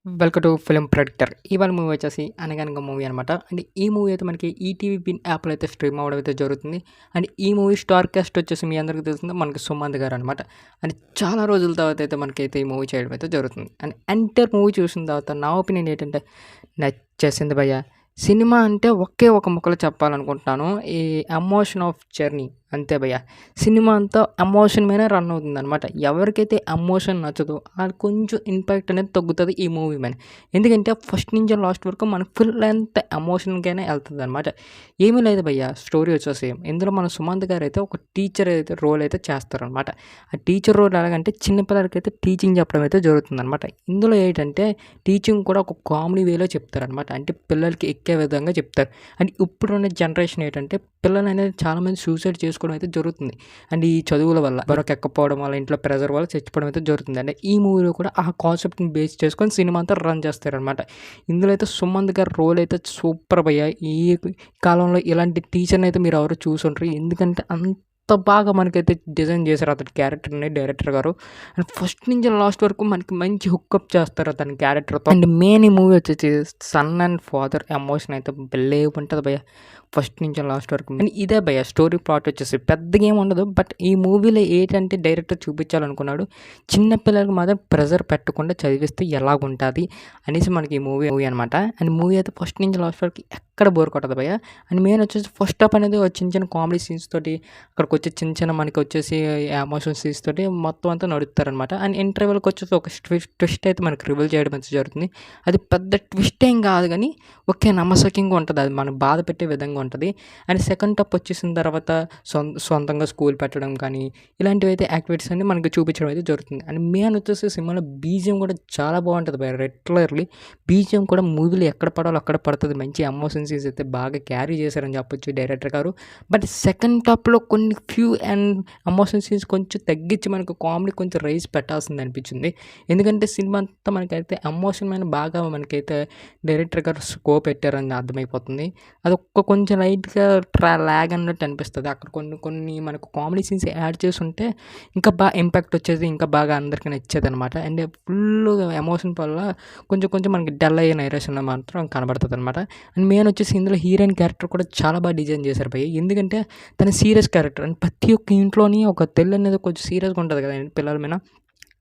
Welcome to film ప్రొడిక్టర్. ఇవాళ movie వచ్చేసి 'అనగనగా' మూవీ అనమాట. అండ్ ఈ మూవీ అయితే మనకి ఈటీవీ విన్ యాప్‌లో అయితే స్ట్రీమ్ అవ్వడం అయితే జరుగుతుంది. అండ్ ఈ మూవీ స్టార్ కాస్ట్ వచ్చేసి మీ అందరికీ తెలిసిందే మనకి సుమంత్ గారు అనమాట. అండ్ చాలా రోజుల తర్వాత అయితే మనకైతే ఈ మూవీ చేయడం అయితే జరుగుతుంది. అండ్ ఎంటైర్ మూవీ చూసిన తర్వాత నా ఒపీనియన్ ఏంటంటే నచ్చేసింది భయ్యా. సినిమా అంటే ఒకే ఒక ముక్కలో చెప్పాలనుకుంటున్నాను. ఈ ఎమోషన్ ఆఫ్ జర్నీ అంతే భయ్యా. సినిమా అంతా ఎమోషన్ మీదనే రన్ అవుతుందనమాట. ఎవరికైతే ఎమోషన్ నచ్చదో ఆళ్ళకి కొంచెం ఇంపాక్ట్ అనేది తగ్గుతది ఈ మూవీ మీద. ఎందుకంటే ఫస్ట్ నుంచి లాస్ట్ వరకు మనకు ఫుల్ లెంత్ ఎమోషన్‌గానే ఎళ్తదనమాట. ఏమీ లేదు భయ్యా, స్టోరీ వచ్చేసి ఇందులో మన సుమంత్ గారైతే ఒక టీచర్ అయితే రోల్ అయితే చేస్తారనమాట. ఆ టీచర్ రోల్ ఎలాగంటే చిన్న పిల్లలకైతే టీచింగ్ చెప్పడం అయితే జరుగుతుందనమాట. ఇందులో ఏంటంటే టీచింగ్ కూడా ఒక కామెడీ వేలో చెప్తారనమాట. అంటే పిల్లలకి ఎక్కే విధంగా చెప్తారు. అండ్ ఇప్పుడున్న జనరేషన్ ఏంటంటే పిల్లలనేది చాలామంది సూసైడ్ చేసుకోవడం అయితే జరుగుతుంది. అండ్ ఈ చదువుల వల్ల ఎక్కకపోవడం వల్ల ఇంట్లో ప్రెషర్ వల్ల చచ్చిపోవడం అయితే జరుగుతుంది. అంటే ఈ మూవీలో కూడా ఆ కాన్సెప్ట్‌ని బేస్ చేసుకొని సినిమా అంతా రన్ చేస్తారనమాట. ఇందులో అయితే సుమంత్ గారి రోల్ అయితే సూపర్ భయ్యా. ఈ కాలంలో ఇలాంటి టీచర్‌ని అయితే మీరు ఎవరు చూసుండరు. ఎందుకంటే అంత బాగా మనకైతే డిజైన్ చేశారు అతని క్యారెక్టర్‌ని డైరెక్టర్ గారు. అండ్ ఫస్ట్ నుంచి లాస్ట్ వరకు మనకి మంచి హుకప్ చేస్తారు అతని క్యారెక్టర్‌తో. అండ్ మెయిన్ ఈ మూవీ వచ్చేసి సన్ అండ్ ఫాదర్ ఎమోషన్ అయితే భలే ఉంటది భయ్యా. ఫస్ట్ నుంచి లాస్ట్ వరకు. అండ్ ఇదే భయ్యా స్టోరీ ప్లాట్ వచ్చేసి పెద్దగా ఏమి ఉండదు. బట్ ఈ మూవీలో ఏంటంటే డైరెక్టర్ చూపించాలనుకున్నాడు, చిన్న పిల్లలకు మాత్రం ప్రెషర్ పెట్టకుండా చదివిస్తే ఎలాగుంటది అనేసి మనకి ఈ మూవీ అనమాట. అండ్ మూవీ అయితే ఫస్ట్ నుంచి లాస్ట్ వరకు ఎక్కడ బోర్ కొట్టదు భయ్యా. అండ్ మెయిన్ వచ్చేసి ఫస్ట్ హాఫ్ అనేది చిన్న చిన్న కామెడీ సీన్స్ తోటి అక్కడికి వచ్చి చిన్న చిన్న మనకి వచ్చేసి ఎమోషన్ సీన్స్ తోటి మొత్తం అంతా నడుపుతారనమాట. అండ్ ఇంటర్వెల్కి వచ్చేసి ఒక ట్విస్ట్ అయితే మనకి రివీల్ చేయడం అయితే జరుగుతుంది. అది పెద్ద ట్విస్ట్ ఏం కాదు కానీ ఓకే నమ్మశక్యంగా ఉంటుంది. అది మనకు బాధ పెట్టే విధంగా ఉంటుంది. అండ్ సెకండ్ హాఫ్ వచ్చేసిన తర్వాత సొంతంగా స్కూల్ పెట్టడం కానీ ఇలాంటివి అయితే యాక్టివిటీస్ అన్ని మనకి చూపించడం అయితే జరుగుతుంది. అండ్ మెయిన్ వచ్చేసి సినిమాలో బీజిఎం కూడా చాలా బాగుంటుంది భయ్యా. రెగ్యులర్లీ బీజిఎం కూడా మూవీలో ఎక్కడ పడాలో అక్కడ పడుతుంది. మంచి ఎమోషన్ సీన్స్ అయితే బాగా క్యారీ చేశారని చెప్పొచ్చు డైరెక్టర్ గారు. బట్ సెకండ్ హాఫ్‌లో కొన్ని ఫ్యూ అండ్ ఎమోషన్ సీన్స్ కొంచెం తగ్గించి మనకు కామెడీ కొంచెం రైజ్ పెట్టాల్సింది అనిపించింది. ఎందుకంటే సినిమా అంతా మనకైతే ఎమోషన్ మీద బాగా మనకైతే డైరెక్టర్ గారు స్కోప్ పెట్టారని అర్థమైపోతుంది. అది కొంచెం లైట్‌గా ల్యాగ్ అన్నట్టు అనిపిస్తది. అక్కడ కొన్ని కొన్ని మనకు కామెడీ సీన్స్ యాడ్ చేసుంటే ఇంకా ఇంపాక్ట్ వచ్చేది. ఇంకా బాగా అందరికి నచ్చేదనమాట. అండ్ ఫుల్లుగా ఎమోషన్ వల్ల కొంచెం కొంచెం మనకి డల్ అయ్యే నరేషన్‌లో మాత్రం కనబడతదనమాట. అండ్ మెయిన్ వచ్చేసి ఇందులో హీరోయిన్ క్యారెక్టర్ కూడా చాలా బాగా డిజైన్ చేశారు భయ్యా. ఎందుకంటే తను సీరియస్ క్యారెక్టర్. అండ్ ప్రతి ఒక్క ఇంట్లోని ఒక తెల్ అనేది కొంచెం సీరియస్‌గా ఉంటది కదండీ పిల్లల మీద.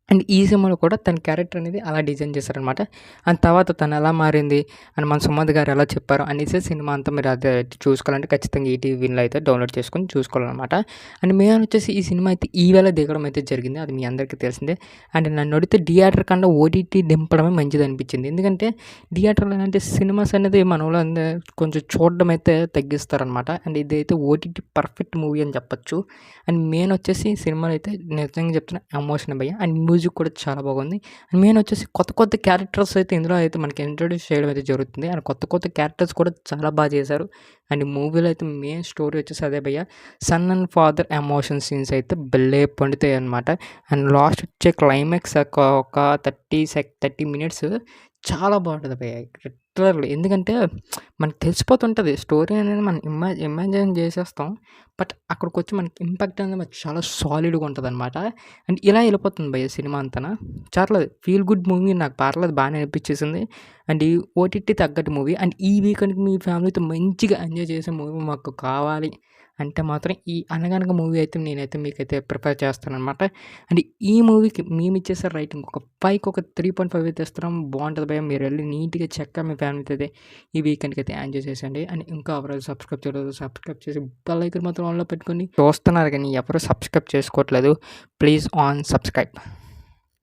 అండ్ ఈ సినిమాలో కూడా తన క్యారెక్టర్ అనేది అలా డిజైన్ చేశారనమాట. అండ్ తర్వాత తను ఎలా మారింది అండ్ మన సుమంత్ గారు ఎలా చెప్పారు అనేసి సినిమా అంతా మీరు అదే చూసుకోవాలంటే ఖచ్చితంగా ఈటీవీ విన్‌లో అయితే డౌన్లోడ్ చేసుకొని చూసుకోవాలనమాట. అండ్ మెయిన్ వచ్చేసి ఈ సినిమా అయితే ఈవేళ దిగడం అయితే జరిగింది. అది మీ అందరికీ తెలిసిందే. అండ్ నన్ను అడిగితే థియేటర్ కన్నా ఓటీటీ దింపడమే మంచిది అనిపించింది. ఎందుకంటే థియేటర్‌లో ఏంటంటే సినిమాస్ అనేది మనోళ్ళు కొంచెం చూడడం అయితే తగ్గిస్తారనమాట. అండ్ ఇదైతే ఓటీటీ పర్ఫెక్ట్ మూవీ అని చెప్పొచ్చు. అండ్ మెయిన్ వచ్చేసి సినిమాలో అయితే నిజంగా చెప్తున్నా ఎమోషన్ భయ్యా. అండ్ మ్యూజిక్ కూడా చాలా బాగుంది. అండ్ మెయిన్ వచ్చేసి కొత్త కొత్త క్యారెక్టర్స్ అయితే ఇందులో అయితే మనకి ఇంట్రొడ్యూస్ చేయడం అయితే జరుగుతుంది. అండ్ కొత్త కొత్త క్యారెక్టర్స్ కూడా చాలా బాగా చేశారు. అండ్ మూవీలో అయితే మెయిన్ స్టోరీ వచ్చేసి అదే భయ్యా. Son and father emotion scenes అయితే భలే పండుతాయి అనమాట. అండ్ లాస్ట్ వచ్చే క్లైమాక్స్ ఒక 30 మినిట్స్ చాలా బాగుంటది భయ్యా. లిటరల్లీ ఎందుకంటే మనకు తెలిసిపోతుంటది. స్టోరీ అనేది మనం ఇమాజిన్ చేసేస్తాం. బట్ అక్కడికొచ్చి మనకి ఇంపాక్ట్ అనేది మనకి చాలా సాలిడ్‌గా ఉంటదనమాట. అండ్ ఇలా వెళ్ళిపోతుంది భయ్యా సినిమా అంతాన. పర్లేదు ఫీల్ గుడ్ మూవీ నాకు పర్లేదు బానే అనిపించేసింది. అండ్ ఈ ఓటీటీ తగ్గట్టు మూవీ. అండ్ ఈ వీకెండ్‌కి మీ ఫ్యామిలీతో మంచిగా ఎంజాయ్ చేసే మూవీ మాకు కావాలి అంటే మాత్రం ఈ 'అనగనగా' మూవీ అయితే నేనైతే మీకైతే ప్రిఫర్ చేస్తాననమాట. అండ్ ఈ మూవీకి మేమిచ్చేసే రేటింగ్ ఒక 5కి ఒక 3.5 అయితే ఇస్తున్నాం. బాగుంటది భయ్యా. మీరెళ్లి నీట్‌గా చక్కగా మీ ఫ్యామిలీతో అయితే ఈ వీకెండ్‌కి అయితే ఎంజాయ్ చేసేయండి. అండ్ ఇంకా ఎవరైతే సబ్స్క్రైబ్ చేయలేదో సబ్స్క్రైబ్ చేసి బెల్ ఐకాన్ మాత్రం ఆన్‌లో పెట్టుకొని చూస్తున్నారు కానీ ఎవరు సబ్స్క్రైబ్ చేసుకోవట్లేదు. Please on subscribe.